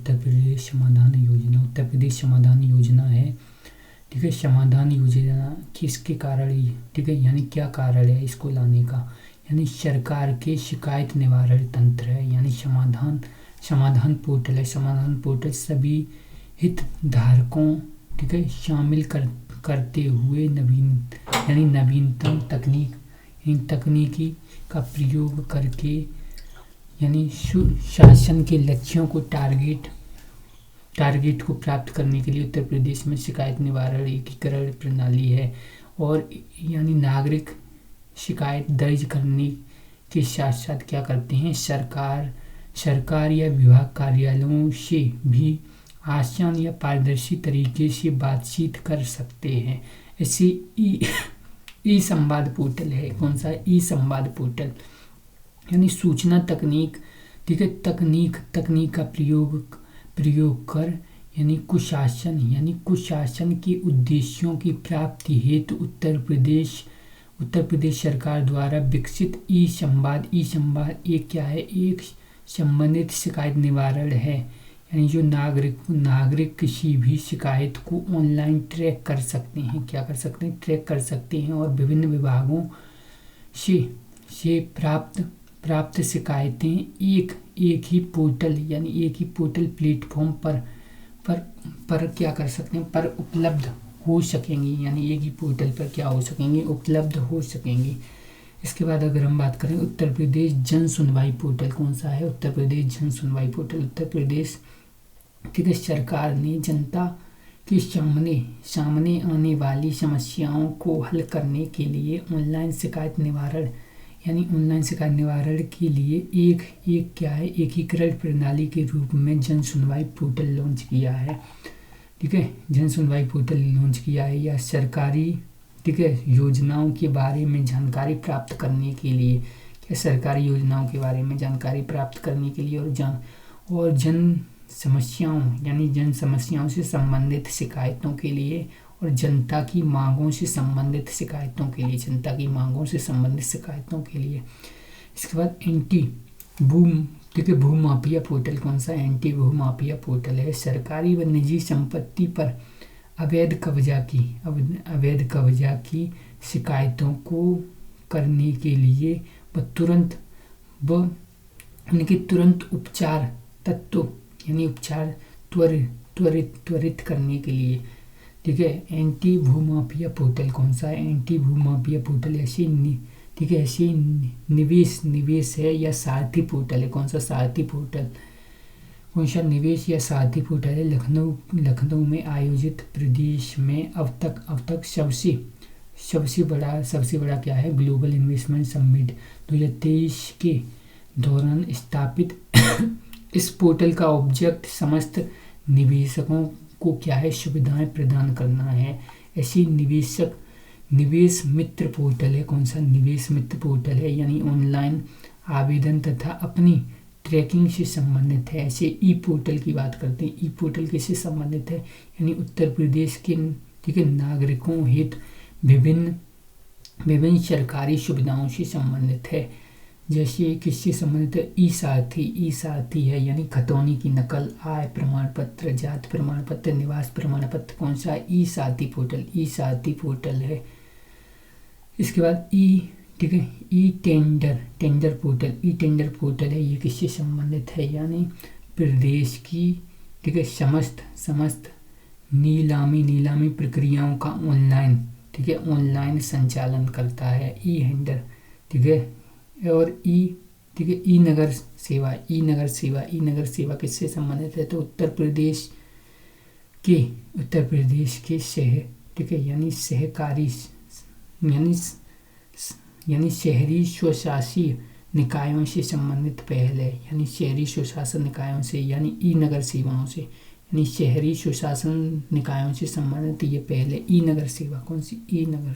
उत्तर प्रदेश समाधान योजना, उत्तर प्रदेश समाधान योजना है। ठीक है, समाधान योजना किसके कारण, ठीक है, यानी क्या कारण है इसको लाने का, यानी सरकार के शिकायत निवारण तंत्र है, यानी समाधान पोर्टल है। समाधान पोर्टल सभी हितधारकों, ठीक है, शामिल करते हुए नवीनतम तकनीकी का प्रयोग करके यानी सुशासन के लक्ष्यों को टारगेट को प्राप्त करने के लिए उत्तर प्रदेश में शिकायत निवारण एकीकरण प्रणाली है। और यानी नागरिक शिकायत दर्ज करने के साथ साथ क्या करते हैं, सरकार या विभाग कार्यालयों से भी आसान या पारदर्शी तरीके से बातचीत कर सकते हैं। ऐसे ई संवाद पोर्टल है। कौन सा, ई संवाद पोर्टल, यानी सूचना तकनीक, ठीक है, तकनीक का प्रयोग कर यानी कुशासन के उद्देश्यों की प्राप्ति हेतु उत्तर प्रदेश सरकार द्वारा विकसित ई संवाद एक क्या है, एक संबंधित शिकायत निवारण है। यानी जो नागरिक किसी भी शिकायत को ऑनलाइन ट्रैक कर सकते हैं, क्या कर सकते हैं, ट्रैक कर सकते हैं, और विभिन्न विभागों से प्राप्त शिकायतें एक ही पोर्टल यानी एक ही पोर्टल प्लेटफॉर्म पर क्या कर सकते हैं, पर उपलब्ध हो सकेंगी, यानी एक ही पोर्टल पर क्या हो सकेंगे, उपलब्ध हो सकेंगी। इसके बाद अगर हम बात करें उत्तर प्रदेश जन सुनवाई पोर्टल, कौन सा है, उत्तर प्रदेश जन सुनवाई पोर्टल। उत्तर प्रदेश, ठीक है, सरकार ने जनता के सामने आने वाली समस्याओं को हल करने के लिए ऑनलाइन शिकायत निवारण के लिए एक क्या है, एकीकृत प्रणाली के रूप में जन सुनवाई पोर्टल लॉन्च किया है। ठीक है, जन सुनवाई पोर्टल लॉन्च किया है। या सरकारी, ठीक है, योजनाओं के बारे में जानकारी प्राप्त करने के लिए, क्या सरकारी योजनाओं के बारे में जानकारी प्राप्त करने के लिए और जन समस्याओं से संबंधित शिकायतों के लिए और जनता की मांगों से संबंधित शिकायतों के लिए। इसके बाद भूमाफिया पोर्टल, कौन सा, एंटी भूमाफिया पोर्टल है। सरकारी व निजी संपत्ति पर अवैध कब्जा की शिकायतों को करने के लिए तुरंत उपचार तत्व यानी उपचार त्वरित करने के लिए, ठीक है, एंटी भूमाफिया पोर्टल कौन सा है, एंटी भूमाफिया पोर्टल ऐसे निवेश है या सारथी पोर्टल है। कौन सा, सारथी पोर्टल, कौन सा निवेश या सारथी पोर्टल है। लखनऊ में आयोजित प्रदेश में अब तक सबसे बड़ा क्या है, ग्लोबल इन्वेस्टमेंट समिट 2023 के दौरान स्थापित इस पोर्टल का ऑब्जेक्ट समस्त निवेशकों को क्या है, सुविधाएं प्रदान करना है। ऐसी निवेश मित्र पोर्टल है। कौन सा, निवेश मित्र पोर्टल है, यानी ऑनलाइन आवेदन तथा अपनी ट्रैकिंग से संबंधित है। ऐसे ई पोर्टल की बात करते हैं। ई पोर्टल किससे संबंधित है, यानी उत्तर प्रदेश के, ठीक है, नागरिकों हित विभिन्न सरकारी सुविधाओं से संबंधित है। जैसे किससे संबंधित है, ई सारथी है, यानी खतौनी की नकल, आय प्रमाण पत्र, जाति प्रमाण पत्र, निवास प्रमाण पत्र। कौन सा, ई सारथी पोर्टल है। इसके बाद ठीक है, ई टेंडर पोर्टल है। ये किससे संबंधित है, यानी प्रदेश की, ठीक है, समस्त नीलामी प्रक्रियाओं का ऑनलाइन, ठीक है, ऑनलाइन संचालन करता है। ई हैंडर, ठीक है, और ठीक है, ई नगर सेवा किससे संबंधित है, तो उत्तर प्रदेश के शहर, ठीक है, यानी सहकारी यानी शहरी स्वशासी निकायों से संबंधित पहल है। यानी शहरी स्वशासन निकायों से, यानी ई नगर सेवाओं से, यानी शहरी स्वशासन निकायों से संबंधित ये पहल है। ई नगर सेवा, कौन सी, ई नगर सेवा।